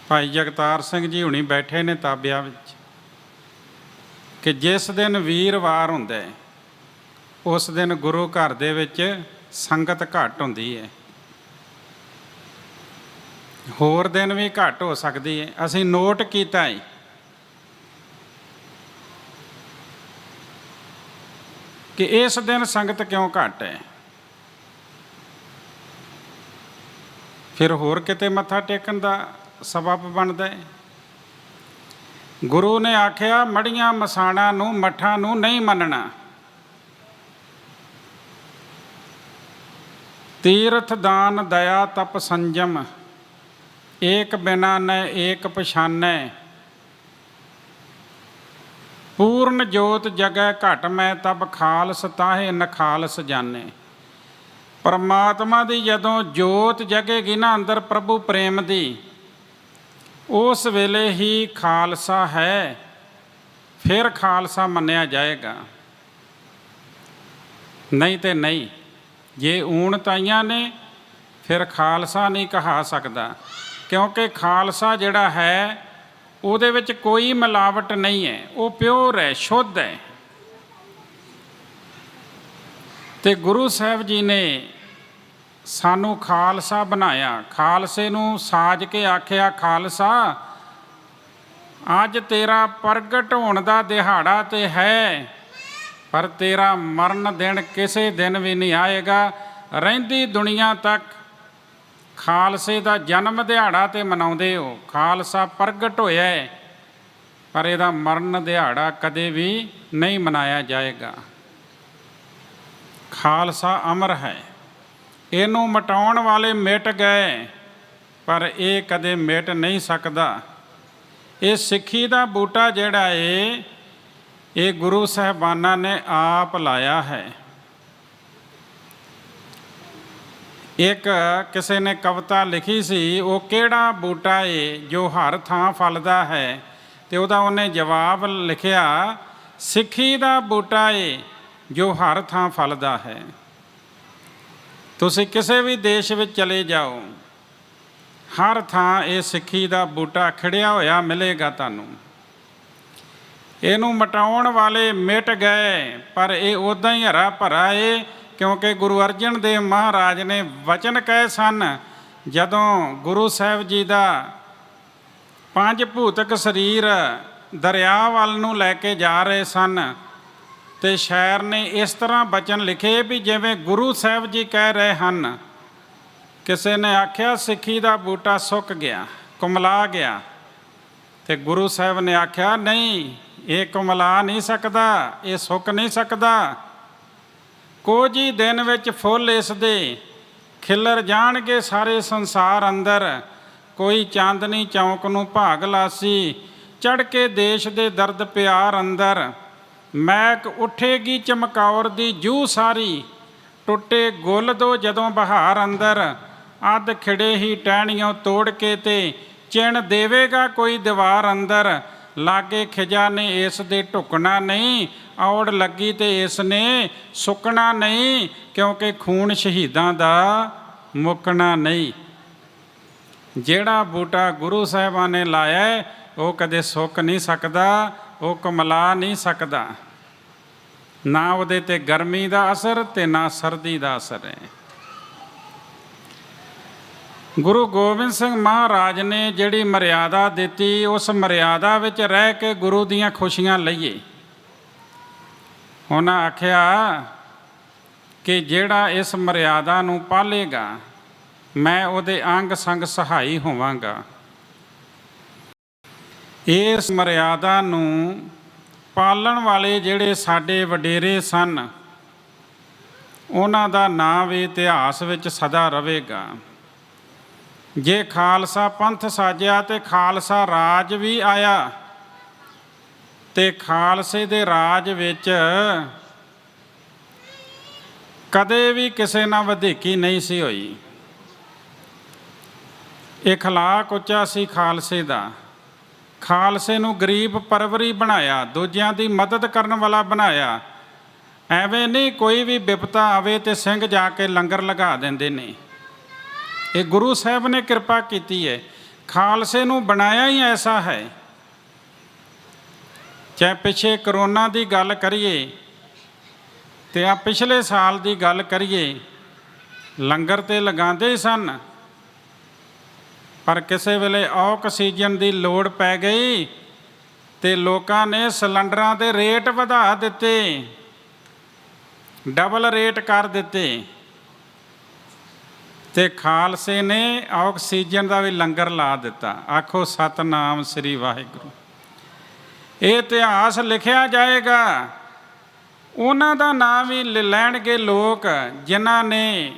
भाई जगतार सिंह जी हुणी बैठे ने ताबिया विच, कि जिस दिन वीरवार हुंदा है उस दिन गुरु घर दे विच संगत घट हुंदी है, होर दिन भी घट हो सकती है। असीं नोट कीता है कि इस दिन संगत क्यों घट है, फिर होर किते मत्था टेकन दा सबब बनता है। गुरु ने आख्या मड़ियां मसाणा नूं मठां नूं नहीं मनना, तीर्थ दान दया तप संजम, एक बिना न एक पछानै, पूर्ण जोत जगै घट मैं तब खालस ताहे नखालस जाने। परमात्मा दी जदों जोत जगेगी ना अंदर प्रभु प्रेम दी, उस वेले ही खालसा है, फिर खालसा मन्निया जाएगा, नहीं तो नहीं। जे ऊणताइयां ने फिर खालसा नहीं कहा सकता, क्योंकि खालसा जिहड़ा है उहदे विच कोई मिलावट नहीं है, वो प्योर है, शुद्ध है। ते गुरु साहब जी ने सानू खालसा बनाया, खालसे नूं साज के आख्या, खालसा अज तेरा प्रगट होने का दिहाड़ा तो है, पर तेरा मरण दिन किसी दिन भी नहीं आएगा। रहिंदी दुनिया तक खालसे का जन्म दिहाड़ा तो मनाउंदे हो, खालसा प्रगट होया है, पर इहदा मरण दिहाड़ा कदे भी नहीं मनाया जाएगा। खालसा अमर है, इनू मिटाउण वाले मिट गए, पर यह कदे मिट नहीं सकता। ये सिੱਖੀ का बूटा जिहड़ा है ये गुरु साहिबाना ने आप लाया है। एक किसी ने कविता लिखी सी, वो किहड़ा बूटा है जो हर थां फलदा है, तो उहदा उन्हें जवाब लिखिया, सिੱਖੀ का बूटा है जो हर थां फलदा है। तुसीं किसी भी देश में चले जाओ, हर थां ये सिੱਖੀ का बूटा खिड़िया होया मिलेगा तुहानूं। इनू मिटाउण वाले मिट गए, पर यह उदां ही हरा भरा है, क्योंकि गुरु अर्जन देव महाराज ने वचन कहे सन, जदों गुरु साहिब जी का 5 भूतक शरीर दरिया वाल नूं लैके जा रहे सन, तो शायर ने इस तरह बचन लिखे भी जिवें गुरु साहिब जी कह रहे हैं। किसी ने आख्या सिੱਖੀ का बूटा सुक गया, कुमला गया, तो गुरु साहिब ने आख्या नहीं, ये कुमला नहीं सकता, ये सुक नहीं सकता। कुछ ही दिन विच फुल इस दे खिलर जाणगे सारे संसार अंदर, कोई चांदनी चौंक नूं भाग लासी, चढ़ के देश दे दर्द प्यार अंदर, मैक उठेगी चमकौर दी जूह सारी, टुटे गुल दो जदों बहार अंदर, अध खिड़े ही टहनियों तोड़ के ते चिण देवेगा कोई दीवार अंदर। लागे खिजा ने इस दे ढुकना नहीं, औड़ लगी ते इसने सुकना नहीं, क्योंकि खून शहीदां दा ਮੁੱਕਣਾ ਨਹੀਂ। ਜਿਹੜਾ ਬੂਟਾ ਗੁਰੂ ਸਾਹਿਬਾਨ ਨੇ ਲਾਇਆ ਉਹ ਕਦੇ ਸੁੱਕ ਨਹੀਂ ਸਕਦਾ, ਉਹ ਕੁਮਲਾ ਨਹੀਂ ਸਕਦਾ। ਨਾ ਉਹਦੇ 'ਤੇ ਗਰਮੀ ਦਾ ਅਸਰ ਅਤੇ ਨਾ ਸਰਦੀ ਦਾ ਅਸਰ ਹੈ। ਗੁਰੂ ਗੋਬਿੰਦ ਸਿੰਘ ਮਹਾਰਾਜ ਨੇ ਜਿਹੜੀ ਮਰਿਆਦਾ ਦਿੱਤੀ, ਉਸ ਮਰਿਆਦਾ ਵਿੱਚ ਰਹਿ ਕੇ ਗੁਰੂ ਦੀਆਂ ਖੁਸ਼ੀਆਂ ਲਈਏ। ਉਹਨਾਂ ਆਖਿਆ ਕਿ ਜਿਹੜਾ ਇਸ ਮਰਿਆਦਾ ਨੂੰ ਪਾਲੇਗਾ ਮੈਂ ਉਹਦੇ ਅੰਗ ਸੰਗ ਸਹਾਈ ਹੋਵਾਂਗਾ। ਇਸ ਮਰਿਆਦਾ ਨੂੰ ਪਾਲਣ ਵਾਲੇ ਜਿਹੜੇ ਸਾਡੇ ਵਡੇਰੇ ਸਨ, ਉਹਨਾਂ ਦਾ ਨਾਂ ਵੀ ਇਤਿਹਾਸ ਵਿੱਚ ਸਦਾ ਰਹੇਗਾ। ਜੇ ਖਾਲਸਾ ਪੰਥ ਸਾਜਿਆ ਤੇ ਖਾਲਸਾ ਰਾਜ ਵੀ ਆਇਆ, ਤੇ ਖਾਲਸੇ ਦੇ ਰਾਜ ਵਿੱਚ ਕਦੇ ਵੀ ਕਿਸੇ ਨਾਲ ਵਧੀਕੀ ਨਹੀਂ ਸੀ ਹੋਈ। ਇਖਲਾਕ ਉੱਚਾ ਸੀ ਖਾਲਸੇ ਦਾ। ਖਾਲਸੇ ਨੂੰ ਗਰੀਬ ਪਰਵਰੀ ਬਣਾਇਆ, ਦੂਜਿਆਂ ਦੀ ਮਦਦ ਕਰਨ ਵਾਲਾ ਬਣਾਇਆ। ਐਵੇਂ ਨਹੀਂ ਕੋਈ ਵੀ ਬਿਪਤਾ ਆਵੇ ਤੇ ਸਿੰਘ ਜਾ ਕੇ ਲੰਗਰ ਲਗਾ ਦਿੰਦੇ ਨੇ। ਇਹ ਗੁਰੂ ਸਾਹਿਬ ਨੇ ਕਿਰਪਾ ਕੀਤੀ ਹੈ। ਖਾਲਸੇ ਨੂੰ ਬਣਾਇਆ ਹੀ ਐਸਾ ਹੈ। ਚਾਹੇ ਪਿੱਛੇ ਕਰੋਨਾ ਦੀ ਗੱਲ ਕਰੀਏ ਤੇ ਆ ਪਿਛਲੇ ਸਾਲ ਦੀ ਗੱਲ ਕਰੀਏ, ਲੰਗਰ ਤੇ ਲਗਾਉਂਦੇ ਹੀ ਸਨ, ਪਰ ਕਿਸੇ ਵੇਲੇ ਆਕਸੀਜਨ ਦੀ ਲੋੜ ਪੈ ਗਈ ਤੇ ਲੋਕਾਂ ਨੇ ਸਿਲੰਡਰਾਂ ਦੇ ਰੇਟ ਵਧਾ ਦਿੱਤੇ, ਡਬਲ ਰੇਟ ਕਰ ਦਿੱਤੇ, ਤੇ ਖਾਲਸੇ ਨੇ ਆਕਸੀਜਨ ਦਾ ਵੀ ਲੰਗਰ ਲਾ ਦਿੱਤਾ। ਆਖੋ ਸਤਿਨਾਮ ਸ੍ਰੀ ਵਾਹਿਗੁਰੂ। ਇਹ ਇਤਿਹਾਸ ਲਿਖਿਆ ਜਾਏਗਾ। ਉਹਨਾਂ ਦਾ ਨਾਮ ਵੀ ਲੈਣਗੇ ਲੋਕ ਜਿਨ੍ਹਾਂ ਨੇ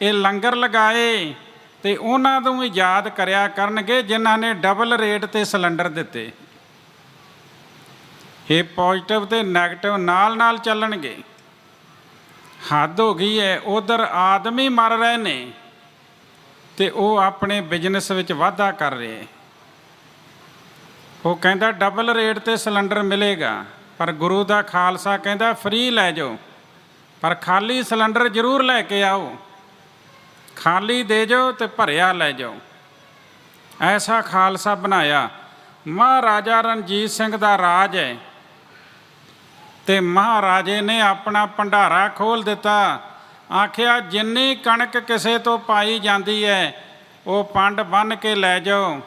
ਇਹ ਲੰਗਰ ਲਗਾਏ, ਤੇ ਉਹਨਾਂ ਨੂੰ ਵੀ ਯਾਦ ਕਰਿਆ ਕਰਨਗੇ ਜਿਨ੍ਹਾਂ ਨੇ ਡਬਲ ਰੇਟ 'ਤੇ ਸਿਲੰਡਰ ਦਿੱਤੇ। ਇਹ ਪੋਜ਼ੀਟਿਵ ਤੇ ਨੈਗੇਟਿਵ ਨਾਲ ਨਾਲ ਚੱਲਣਗੇ। ਹੱਦ ਹੋ ਗਈ ਹੈ। ਉਧਰ ਆਦਮੀ ਮਰ ਰਹੇ ਨੇ ਤੇ ਉਹ ਆਪਣੇ ਬਿਜ਼ਨਸ ਵਿੱਚ ਵਾਧਾ ਕਰ ਰਹੇ। ਉਹ ਕਹਿੰਦਾ ਡਬਲ ਰੇਟ 'ਤੇ ਸਿਲੰਡਰ ਮਿਲੇਗਾ, ਪਰ ਗੁਰੂ ਦਾ ਖਾਲਸਾ ਕਹਿੰਦਾ ਫ੍ਰੀ ਲੈ ਜਾਓ, ਪਰ ਖਾਲੀ ਸਿਲੰਡਰ ਜ਼ਰੂਰ ਲੈ ਕੇ ਆਓ। ਖਾਲੀ ਦੇ ਜਾਓ ਤੇ ਭਰਿਆ ਲੈ ਜਾਓ। ਐਸਾ ਖਾਲਸਾ ਬਣਾਇਆ। ਮਹਾਰਾਜਾ ਰਣਜੀਤ ਸਿੰਘ ਦਾ ਰਾਜ ਹੈ, ਤੇ ਮਹਾਰਾਜੇ ਨੇ ਆਪਣਾ ਭੰਡਾਰਾ ਖੋਲ੍ਹ ਦਿੱਤਾ। ਆਖਿਆ ਜਿੰਨੀ ਕਣਕ ਕਿਸੇ ਤੋਂ ਪਾਈ ਜਾਂਦੀ ਹੈ ਉਹ ਪੰਡ ਬੰਨ੍ਹ ਕੇ ਲੈ ਜਾਓ।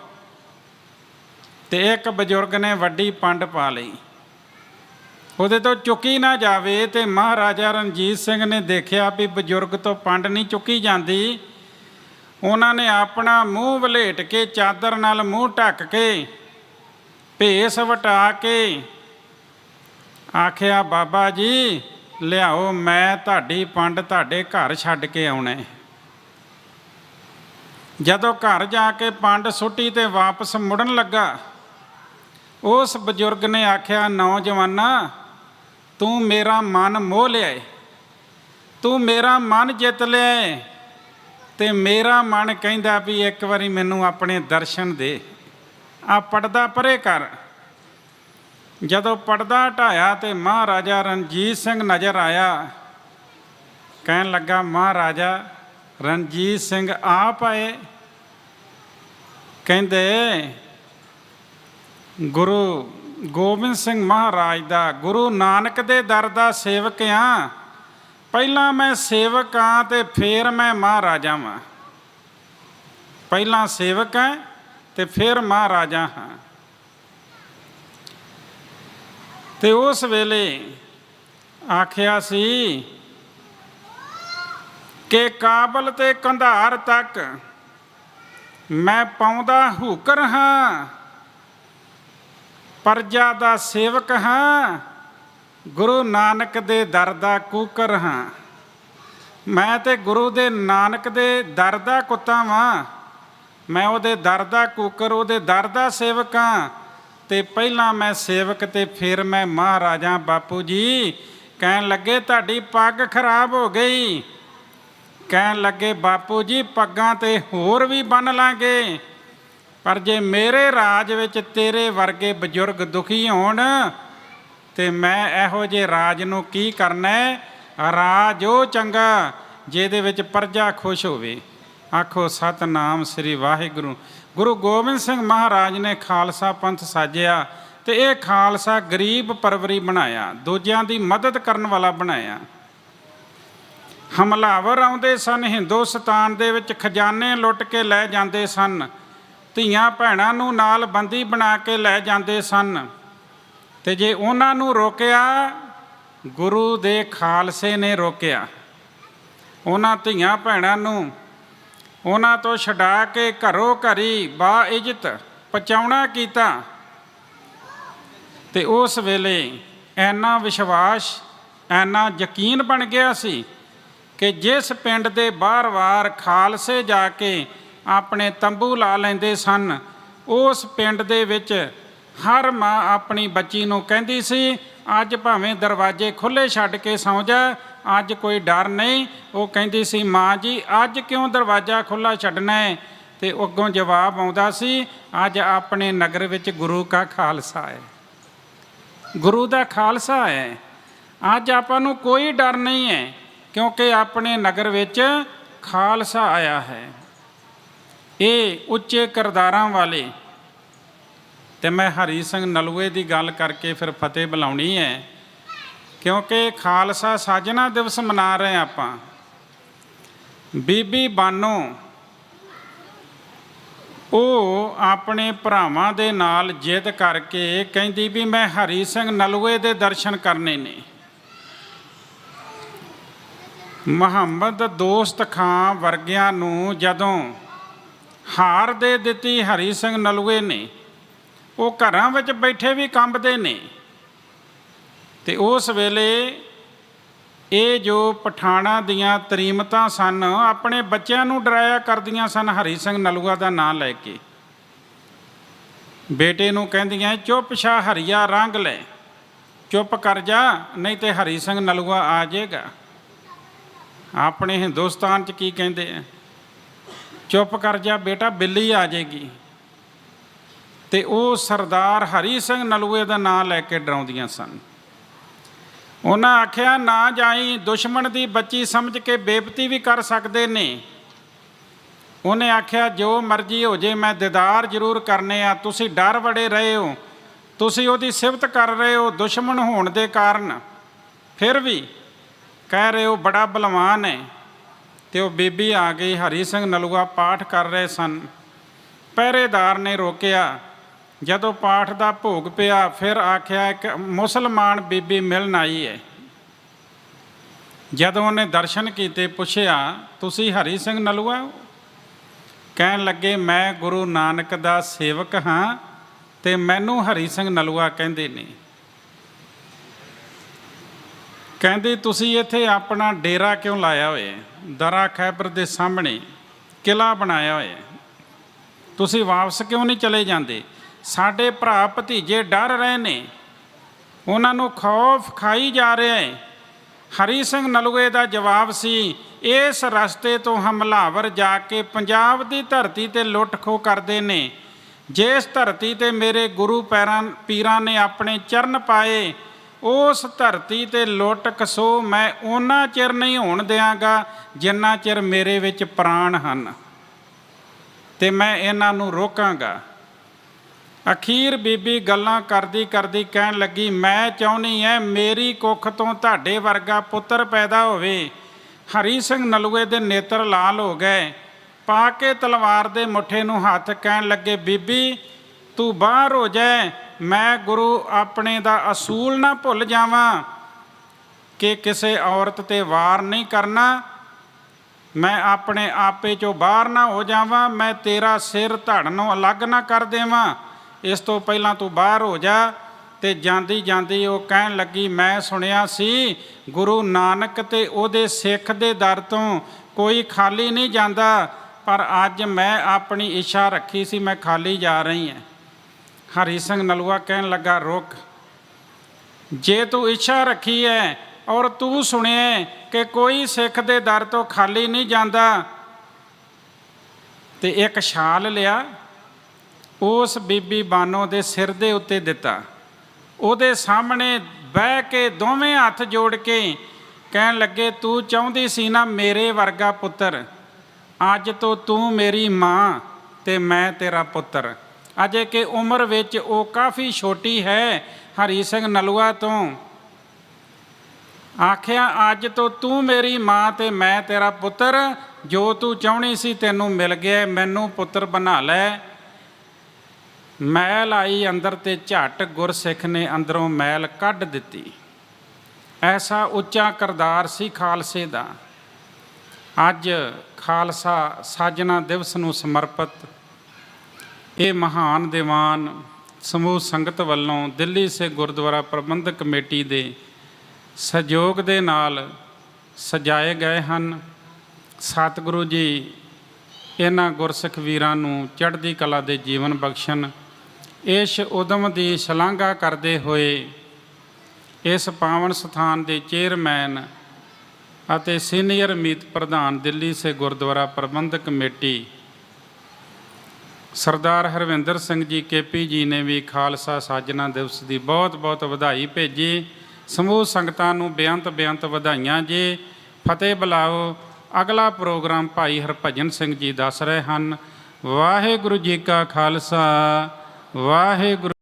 ਤੇ ਇੱਕ ਬਜ਼ੁਰਗ ਨੇ ਵੱਡੀ ਪੰਡ ਪਾ ਲਈ, ਉਹਦੇ ਤੋਂ ਚੁੱਕੀ ਨਾ ਜਾਵੇ। ਤੇ ਮਹਾਰਾਜਾ ਰਣਜੀਤ ਸਿੰਘ ਨੇ ਦੇਖਿਆ ਵੀ ਬਜ਼ੁਰਗ ਤੋਂ ਪੰਡ ਨਹੀਂ ਚੁੱਕੀ ਜਾਂਦੀ। ਉਹਨਾਂ ਨੇ ਆਪਣਾ ਮੂੰਹ ਵਲੇਟ ਕੇ, ਚਾਦਰ ਨਾਲ ਮੂੰਹ ਢੱਕ ਕੇ, ਭੇਸ ਵਟਾ ਕੇ ਆਖਿਆ ਬਾਬਾ ਜੀ ਲਿਆਓ, ਮੈਂ ਤੁਹਾਡੀ ਪੰਡ ਤੁਹਾਡੇ ਘਰ ਛੱਡ ਕੇ ਆਉਣਾ। ਜਦੋਂ ਘਰ ਜਾ ਕੇ ਪੰਡ ਸੁੱਟੀ ਤੇ ਵਾਪਸ ਮੁੜਨ ਲੱਗਾ, ਉਸ ਬਜ਼ੁਰਗ ਨੇ ਆਖਿਆ ਨੌਜਵਾਨਾ, ਤੂੰ ਮੇਰਾ ਮਨ ਮੋਹ ਲਿਆ, ਤੂੰ ਮੇਰਾ ਮਨ ਜਿੱਤ ਲਿਆ, ਤੇ ਮੇਰਾ ਮਨ ਕਹਿੰਦਾ ਵੀ ਇੱਕ ਵਾਰੀ ਮੈਨੂੰ ਆਪਣੇ ਦਰਸ਼ਨ ਦੇ। ਆ ਪਰਦਾ ਪਰੇ ਕਰ। ਜਦੋਂ ਪਰਦਾ ਹਟਾਇਆ ਤੇ ਮਹਾਰਾਜਾ ਰਣਜੀਤ ਸਿੰਘ ਨਜ਼ਰ ਆਇਆ। ਕਹਿਣ ਲੱਗਾ ਮਹਾਰਾਜਾ ਰਣਜੀਤ ਸਿੰਘ ਆਪ ਆਏ? ਕਹਿੰਦੇ ਗੁਰੂ ਗੋਬਿੰਦ ਸਿੰਘ ਮਹਾਰਾਜ ਦਾ, ਗੁਰੂ ਨਾਨਕ ਦੇ ਦਰ ਦਾ ਸੇਵਕ ਹਾਂ। ਪਹਿਲਾਂ ਮੈਂ ਸੇਵਕ ਹਾਂ ਤੇ ਫਿਰ ਮੈਂ ਮਹਾਰਾਜਾ ਹਾਂ। ਪਹਿਲਾਂ ਸੇਵਕ ਹਾਂ ਤੇ ਫਿਰ ਮਹਾਰਾਜਾ ਹਾਂ। ਤੇ ਉਸ ਵੇਲੇ ਆਖਿਆ ਸੀ ਕਿ ਕਾਬਲ ਤੇ ਕੰਧਾਰ ਤੱਕ ਮੈਂ ਪਾਉਂਦਾ ਹੂਕਰ ਹਾਂ, ਪਰਜਾ ਦਾ ਸੇਵਕ ਹਾਂ, ਗੁਰੂ ਨਾਨਕ ਦੇ ਦਰ ਦਾ ਕੂਕਰ ਹਾਂ। ਮੈਂ ਤੇ ਗੁਰੂ ਦੇ ਨਾਨਕ ਦੇ ਦਰ ਦਾ ਕੁੱਤਾ ਵਾਂ। ਮੈਂ ਉਹਦੇ ਦਰ ਦਾ ਕੂਕਰ, ਉਹਦੇ ਦਰ ਦਾ ਸੇਵਕ ਹਾਂ। ਤੇ ਪਹਿਲਾਂ ਮੈਂ ਸੇਵਕ ਤੇ ਫਿਰ ਮੈਂ ਮਹਾਰਾਜਾ। ਬਾਪੂ ਜੀ ਕਹਿਣ ਲੱਗੇ ਤੁਹਾਡੀ ਪੱਗ ਖਰਾਬ ਹੋ ਗਈ। ਕਹਿਣ ਲੱਗੇ ਬਾਪੂ ਜੀ ਪੱਗਾਂ ਤੇ ਹੋਰ ਵੀ ਬੰਨ੍ਹ ਲਾਂਗੇ, ਪਰ ਜੇ ਮੇਰੇ ਰਾਜ ਵਿੱਚ ਤੇਰੇ ਵਰਗੇ ਬਜ਼ੁਰਗ ਦੁਖੀ ਹੋਣ ਤੇ ਮੈਂ ਇਹੋ ਜਿਹੇ ਰਾਜ ਨੂੰ ਕੀ ਕਰਨਾ। ਰਾਜ ਉਹ ਚੰਗਾ ਜਿਹਦੇ ਵਿੱਚ ਪਰਜਾ ਖੁਸ਼ ਹੋਵੇ। ਆਖੋ ਸਤਨਾਮ ਸ੍ਰੀ ਵਾਹਿਗੁਰੂ। ਗੁਰੂ ਗੋਬਿੰਦ ਸਿੰਘ ਮਹਾਰਾਜ ਨੇ ਖਾਲਸਾ ਪੰਥ ਸਾਜਿਆ ਤੇ ਇਹ ਖਾਲਸਾ ਗਰੀਬ ਪਰਵਰੀ ਬਣਾਇਆ, ਦੂਜਿਆਂ ਦੀ ਮਦਦ ਕਰਨ ਵਾਲਾ ਬਣਾਇਆ। ਹਮਲਾਵਰ ਆਉਂਦੇ ਸਨ ਹਿੰਦੁਸਤਾਨ ਦੇ ਵਿੱਚ, ਖਜ਼ਾਨੇ ਲੁੱਟ ਕੇ ਲੈ ਜਾਂਦੇ ਸਨ, ਧੀਆਂ ਭੈਣਾਂ ਨੂੰ ਨਾਲ ਬੰਦੀ ਬਣਾ ਕੇ ਲੈ ਜਾਂਦੇ ਸਨ। ਤੇ ਜੇ ਉਹਨਾਂ ਨੂੰ ਰੋਕਿਆ, ਗੁਰੂ ਦੇ ਖਾਲਸੇ ਨੇ ਰੋਕਿਆ। ਉਹਨਾਂ ਧੀਆਂ ਭੈਣਾਂ ਨੂੰ ਉਹਨਾਂ ਤੋਂ ਛਡਾ ਕੇ ਘਰੋਂ ਘਰੀ ਬਾ ਇੱਜ਼ਤ ਪਹੁੰਚਾਉਣਾ ਕੀਤਾ। ਤੇ ਉਸ ਵੇਲੇ ਇੰਨਾ ਵਿਸ਼ਵਾਸ, ਇੰਨਾ ਯਕੀਨ ਬਣ ਗਿਆ ਸੀ ਕਿ ਜਿਸ ਪਿੰਡ ਦੇ ਬਾਰ-ਬਾਰ ਖਾਲਸੇ ਜਾ ਕੇ ਆਪਣੇ ਤੰਬੂ ਲਾ ਲੈਂਦੇ ਸਨ, ਉਸ ਪਿੰਡ ਦੇ ਵਿੱਚ ਹਰ ਮਾਂ ਆਪਣੀ ਬੱਚੀ ਨੂੰ ਕਹਿੰਦੀ ਸੀ, ਅੱਜ ਭਾਵੇਂ ਦਰਵਾਜ਼ੇ ਖੁੱਲ੍ਹੇ ਛੱਡ ਕੇ ਸੌਂ ਜਾ, ਅੱਜ ਕੋਈ ਡਰ ਨਹੀਂ। ਉਹ ਕਹਿੰਦੀ ਸੀ, ਮਾਂ ਜੀ ਅੱਜ ਕਿਉਂ ਦਰਵਾਜ਼ਾ ਖੁੱਲ੍ਹਾ ਛੱਡਣਾ ਹੈ? ਤੇ ਅੱਗੋਂ ਜਵਾਬ ਆਉਂਦਾ ਸੀ, ਅੱਜ ਆਪਣੇ ਨਗਰ ਵਿੱਚ ਗੁਰੂ ਕਾ ਖਾਲਸਾ ਹੈ, ਗੁਰੂ ਦਾ ਖਾਲਸਾ ਹੈ, ਅੱਜ ਆਪਾਂ ਨੂੰ ਕੋਈ ਡਰ ਨਹੀਂ ਹੈ, ਕਿਉਂਕਿ ਆਪਣੇ ਨਗਰ ਵਿੱਚ ਖਾਲਸਾ ਆਇਆ ਹੈ। ਇਹ ਉੱਚੇ ਕਿਰਦਾਰਾਂ ਵਾਲੇ। ਤੇ ਮੈਂ ਹਰੀ ਸਿੰਘ ਨਲੂਏ ਦੀ ਗੱਲ ਕਰਕੇ ਫਿਰ ਫਤਿਹ ਬੁਲਾਉਣੀ ਹੈ, ਕਿਉਂਕਿ ਖਾਲਸਾ ਸਾਜਨਾ ਦਿਵਸ ਮਨਾ ਰਹੇ ਆਪਾਂ। ਬੀਬੀ ਬਾਨੋ ਉਹ ਆਪਣੇ ਭਰਾਵਾਂ ਦੇ ਨਾਲ ਜਿੱਦ ਕਰਕੇ ਕਹਿੰਦੀ ਵੀ ਮੈਂ ਹਰੀ ਸਿੰਘ ਨਲੂਏ ਦੇ ਦਰਸ਼ਨ ਕਰਨੇ ਨੇ। ਮੁਹੰਮਦ ਦੋਸਤ ਖਾਂ ਵਰਗਿਆਂ ਨੂੰ ਜਦੋਂ ਹਾਰ ਦੇ ਦਿੱਤੀ ਹਰੀ ਸਿੰਘ ਨਲੂਏ ਨੇ, ਉਹ ਘਰਾਂ ਵਿੱਚ ਬੈਠੇ ਵੀ ਕੰਬਦੇ ਨੇ। ਤੇ ਉਸ ਵੇਲੇ ਇਹ ਜੋ ਪਠਾਣਾਂ ਦੀਆਂ ਤਰੀਮਤਾਂ ਸਨ, ਆਪਣੇ ਬੱਚਿਆਂ ਨੂੰ ਡਰਾਇਆ ਕਰਦੀਆਂ ਸਨ ਹਰੀ ਸਿੰਘ ਨਲੂਆ ਦਾ ਨਾਂ ਲੈ ਕੇ। ਬੇਟੇ ਨੂੰ ਕਹਿੰਦੀਆਂ, ਚੁੱਪ ਛਾ ਹਰੀਆ ਰੰਗ ਲੈ, ਚੁੱਪ ਕਰ ਜਾ, ਨਹੀਂ ਤੇ ਹਰੀ ਸਿੰਘ ਨਲੂਆ ਆ ਜਾਏਗਾ। ਆਪਣੇ ਹਿੰਦੁਸਤਾਨ 'ਚ ਕੀ ਕਹਿੰਦੇ ਆ, ਚੁੱਪ ਕਰ ਜਾ ਬੇਟਾ, ਬਿੱਲੀ ਆ ਜਾਏਗੀ। ਤੇ ਉਹ ਸਰਦਾਰ ਹਰੀ ਸਿੰਘ ਨਲੂਏ ਦਾ ਨਾਂ ਲੈ ਕੇ ਡਰਾਉਂਦੀਆਂ ਸਨ। ਉਹਨਾਂ ਆਖਿਆ, ਨਾ ਜਾਈ, ਦੁਸ਼ਮਣ ਦੀ ਬੱਚੀ ਸਮਝ ਕੇ ਬੇਇੱਜ਼ਤੀ ਵੀ ਕਰ ਸਕਦੇ ਨੇ। ਉਹਨੇ ਆਖਿਆ, ਜੋ ਮਰਜ਼ੀ ਹੋ ਜੇ, ਮੈਂ ਦੀਦਾਰ ਜ਼ਰੂਰ ਕਰਨੇ ਆ। ਤੁਸੀਂ ਡਰ ਵੜੇ ਰਹੇ ਹੋ, ਤੁਸੀਂ ਉਹਦੀ ਸਿਫਤ ਕਰ ਰਹੇ ਹੋ ਦੁਸ਼ਮਣ ਹੋਣ ਦੇ ਕਾਰਨ, ਫਿਰ ਵੀ ਕਹਿ ਰਹੇ ਹੋ ਬੜਾ ਬਲਵਾਨ ਹੈ। ਤੇ ਉਹ ਬੀਬੀ ਆ ਗਈ, ਹਰੀ ਸਿੰਘ ਨਲੂਆ ਪਾਠ ਕਰ ਰਹੇ ਸਨ। ਪਹਿਰੇਦਾਰ ਨੇ ਰੋਕਿਆ। ਜਦੋਂ ਪਾਠ ਦਾ ਭੋਗ ਪਿਆ, ਫਿਰ ਆਖਿਆ ਇੱਕ ਮੁਸਲਮਾਨ ਬੀਬੀ ਮਿਲਣ ਆਈ ਹੈ। ਜਦੋਂ ਉਹਨੇ ਦਰਸ਼ਨ ਕੀਤੇ, ਪੁੱਛਿਆ, ਤੁਸੀਂ ਹਰੀ ਸਿੰਘ ਨਲੂਆ? ਕਹਿਣ ਲੱਗੇ, ਮੈਂ ਗੁਰੂ ਨਾਨਕ ਦਾ ਸੇਵਕ ਹਾਂ ਤੇ ਮੈਨੂੰ ਹਰੀ ਸਿੰਘ ਨਲੂਆ ਕਹਿੰਦੇ ਨੇ। ਕਹਿੰਦੇ, ਤੁਸੀਂ ਇੱਥੇ ਆਪਣਾ ਡੇਰਾ ਕਿਉਂ ਲਾਇਆ ਹੋਇਆ? ਦਰਾ ਖੈਬਰ ਦੇ ਸਾਹਮਣੇ ਕਿਲ੍ਹਾ ਬਣਾਇਆ ਹੋਇਆ, ਤੁਸੀਂ ਵਾਪਸ ਕਿਉਂ ਨਹੀਂ ਚਲੇ ਜਾਂਦੇ? ਸਾਡੇ ਭਰਾ ਭਤੀਜੇ ਡਰ ਰਹੇ ਨੇ, ਉਹਨਾਂ ਨੂੰ ਖੌਫ ਖਾਈ ਜਾ ਰਿਹਾ ਹੈ। ਹਰੀ ਸਿੰਘ ਨਲੂਏ ਦਾ ਜਵਾਬ ਸੀ, ਇਸ ਰਸਤੇ ਤੋਂ ਹਮਲਾਵਰ ਜਾ ਕੇ ਪੰਜਾਬ ਦੀ ਧਰਤੀ 'ਤੇ ਲੁੱਟ ਖੋਹ ਕਰਦੇ ਨੇ। ਜਿਸ ਧਰਤੀ 'ਤੇ ਮੇਰੇ ਗੁਰੂ ਪੀਰਾਂ ਨੇ ਆਪਣੇ ਚਰਨ ਪਾਏ, ਉਸ ਧਰਤੀ 'ਤੇ ਲੁੱਟ ਖਸੋ ਮੈਂ ਓਨਾ ਚਿਰ ਨਹੀਂ ਹੋਣ ਦਿਆਂਗਾ ਜਿੰਨਾ ਚਿਰ ਮੇਰੇ ਵਿੱਚ ਪ੍ਰਾਣ ਹਨ, ਤੇ ਮੈਂ ਇਹਨਾਂ ਨੂੰ ਰੋਕਾਂਗਾ। ਅਖੀਰ ਬੀਬੀ ਗੱਲਾਂ ਕਰਦੀ ਕਰਦੀ ਕਹਿਣ ਲੱਗੀ, ਮੈਂ ਚਾਹੁੰਦੀ ਐ ਮੇਰੀ ਕੁੱਖ ਤੋਂ ਤੁਹਾਡੇ ਵਰਗਾ ਪੁੱਤਰ ਪੈਦਾ ਹੋਵੇ। ਹਰੀ ਸਿੰਘ ਨਲੂਏ ਦੇ ਨੇਤਰ ਲਾਲ ਹੋ ਗਏ। ਪਾ ਕੇ ਤਲਵਾਰ ਦੇ ਮੁੱਠੇ ਨੂੰ ਹੱਥ, ਕਹਿਣ ਲੱਗੇ, ਬੀਬੀ ਤੂੰ ਬਾਹਰ ਹੋ ਜਾਏ, ਮੈਂ ਗੁਰੂ ਆਪਣੇ ਦਾ ਅਸੂਲ ਨਾ ਭੁੱਲ ਜਾਵਾਂ ਕਿ ਕਿਸੇ ਔਰਤ 'ਤੇ ਵਾਰ ਨਹੀਂ ਕਰਨਾ। ਮੈਂ ਆਪਣੇ ਆਪੇ 'ਚੋਂ ਬਾਹਰ ਨਾ ਹੋ ਜਾਵਾਂ, ਮੈਂ ਤੇਰਾ ਸਿਰ ਧੜ ਨੂੰ ਅਲੱਗ ਨਾ ਕਰ ਦੇਵਾਂ। ਇਸ ਤੋਂ ਪਹਿਲਾਂ ਤੂੰ ਬਾਹਰ ਹੋ ਜਾ। ਤੇ ਜਾਂਦੀ ਜਾਂਦੀ ਉਹ ਕਹਿਣ ਲੱਗੀ, ਮੈਂ ਸੁਣਿਆ ਸੀ ਗੁਰੂ ਨਾਨਕ ਤੇ ਉਹਦੇ ਸਿੱਖ ਦੇ ਦਰ ਤੋਂ ਕੋਈ ਖਾਲੀ ਨਹੀਂ ਜਾਂਦਾ, ਪਰ ਅੱਜ ਮੈਂ ਆਪਣੀ ਇੱਛਾ ਰੱਖੀ ਸੀ, ਮੈਂ ਖਾਲੀ ਜਾ ਰਹੀ ਹਾਂ। ਹਰੀ ਸਿੰਘ ਨਲੂਆ ਕਹਿਣ ਲੱਗਾ, ਰੁਕ, ਜੇ ਤੂੰ ਇੱਛਾ ਰੱਖੀ ਹੈ ਔਰ ਤੂੰ ਸੁਣਿਆ ਕਿ ਕੋਈ ਸਿੱਖ ਦੇ ਦਰ ਤੋਂ ਖਾਲੀ ਨਹੀਂ ਜਾਂਦਾ, ਤੇ ਇੱਕ ਛਾਲ ਲਿਆ, ਉਸ ਬੀਬੀ ਬਾਨੋ ਦੇ ਸਿਰ ਦੇ ਉੱਤੇ ਦਿੱਤਾ। ਉਹਦੇ ਸਾਹਮਣੇ ਬਹਿ ਕੇ ਦੋਵੇਂ ਹੱਥ ਜੋੜ ਕੇ ਕਹਿਣ ਲੱਗੇ, ਤੂੰ ਚਾਹੁੰਦੀ ਸੀ ਨਾ ਮੇਰੇ ਵਰਗਾ ਪੁੱਤਰ, ਅੱਜ ਤੋਂ ਤੂੰ ਮੇਰੀ ਮਾਂ ਤੇ ਮੈਂ ਤੇਰਾ ਪੁੱਤਰ। ਅਜੇ ਕਿ ਉਮਰ ਵਿੱਚ ਉਹ ਕਾਫੀ ਛੋਟੀ ਹੈ। ਹਰੀ ਸਿੰਘ ਨਲੂਆ ਤੋਂ ਆਖਿਆ, ਅੱਜ ਤੋਂ ਤੂੰ ਮੇਰੀ ਮਾਂ ਤੇ ਮੈਂ ਤੇਰਾ ਪੁੱਤਰ। ਜੋ ਤੂੰ ਚਾਹੁੰਦੀ ਸੀ ਤੈਨੂੰ ਮਿਲ ਗਿਆ, ਮੈਨੂੰ ਪੁੱਤਰ ਬਣਾ ਲੈ। ਮੈਲ ਆਈ ਅੰਦਰ ਤੇ ਝੱਟ ਗੁਰਸਿੱਖ ਨੇ ਅੰਦਰੋਂ ਮੈਲ ਕੱਢ ਦਿੱਤੀ। ਐਸਾ ਉੱਚਾ ਕਿਰਦਾਰ ਸੀ ਖਾਲਸੇ ਦਾ। ਅੱਜ ਖਾਲਸਾ ਸਾਜਨਾ ਦਿਵਸ ਨੂੰ ਸਮਰਪਿਤ ਇਹ ਮਹਾਨ ਦੀਵਾਨ ਸਮੂਹ ਸੰਗਤ ਵੱਲੋਂ ਦਿੱਲੀ ਸੇ ਗੁਰਦੁਆਰਾ ਪ੍ਰਬੰਧਕ ਕਮੇਟੀ ਦੇ ਸਹਿਯੋਗ ਦੇ ਨਾਲ ਸਜਾਏ ਗਏ ਹਨ। ਸਤਿਗੁਰੂ ਜੀ ਇਹਨਾਂ ਗੁਰਸਿੱਖ ਵੀਰਾਂ ਨੂੰ ਚੜ੍ਹਦੀ ਕਲਾ ਦੇ ਜੀਵਨ ਬਖਸ਼ਣ। ਇਸ ਉਦਮ ਦੀ ਸ਼ਲਾਘਾ ਕਰਦੇ ਹੋਏ ਇਸ ਪਾਵਨ ਸਥਾਨ ਦੇ ਚੇਅਰਮੈਨ ਅਤੇ ਸੀਨੀਅਰ ਮੀਤ ਪ੍ਰਧਾਨ ਦਿੱਲੀ ਸੇ ਗੁਰਦੁਆਰਾ ਪ੍ਰਬੰਧਕ ਕਮੇਟੀ ਸਰਦਾਰ ਹਰਵਿੰਦਰ ਸਿੰਘ ਜੀ KP ਜੀ ਨੇ ਵੀ ਖਾਲਸਾ ਸਾਜਨਾ ਦਿਵਸ ਦੀ ਬਹੁਤ ਬਹੁਤ ਵਧਾਈ ਭੇਜੀ। ਸਮੂਹ ਸੰਗਤਾਂ ਨੂੰ ਬੇਅੰਤ ਵਧਾਈਆਂ ਜੀ। ਫਤਿਹ ਬੁਲਾਓ। ਅਗਲਾ ਪ੍ਰੋਗਰਾਮ ਭਾਈ ਹਰਭਜਨ ਸਿੰਘ ਜੀ ਦੱਸ ਰਹੇ ਹਨ। ਵਾਹਿਗੁਰੂ ਜੀ ਕਾ ਖਾਲਸਾ, ਵਾਹਿਗੁਰੂ।